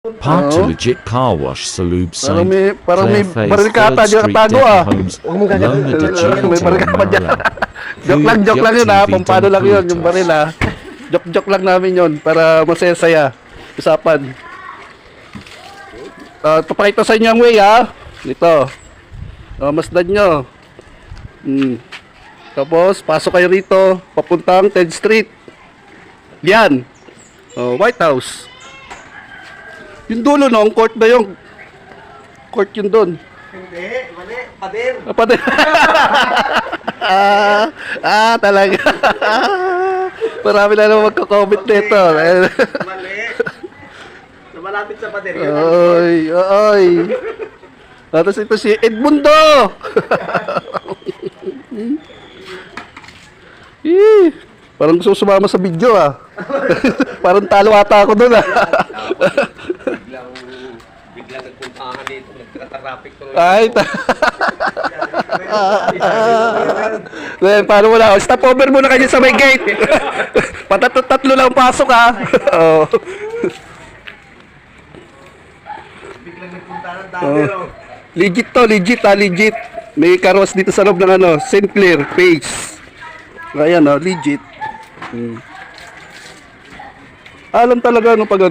Park to Oo. legit car wash, salube Parang site, may baril ka ata dyan katago Homes, Huwag mong gagawin. loan at the May baril ka pa dyan. Joke lang yun ha, pampano lang yun, yung baril ha. Joke lang namin yun, para masaya-saya. Usapan. Papakita sa inyo ang way ha. Ito. Masdan nyo. Tapos, pasok kayo rito, papuntang 10th Street. Yan. White House. Yung dulo no, ang court na yung court yun doon. Hindi, mali. Pader. Pader. Talaga. Marami na naman magko-comment nito. Mali. Malapit sa pader yun. Oy. Tapos ito si Edmundo. Parang gusto ko sumama sa video ah. Parang talo ata ako doon ah. Biglang nagpuntahan dito, nagka-traffic tuloy. Ay, paano wala? Stop over muna kayo sa may gate. Tatlo lang pasok ha. Oh. Biglang nagpuntahan dami no. Legit. May carwas dito sa loob ng St. Clair Page. Ayan legit. Alam talaga pag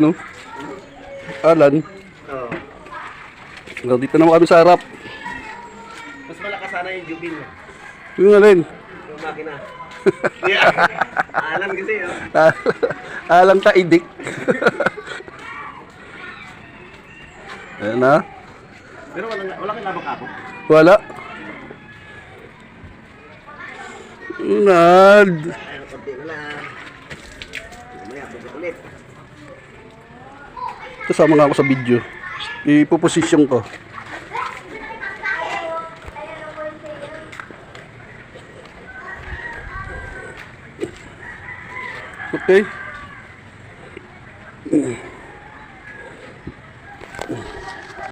Alan. Dito naman kami sa harap. Mas malakas sana yung jubin. Yung rin. Yung makina. Yeah. Alam kasi yun. Alang ka idik. Ayan na. Pero wala kang labang kapo. Wala. Nad. Ayun, konti na lang. Mamaya, balik ulit. Kasama nga ako sa video. Ipoposition ko. Okay.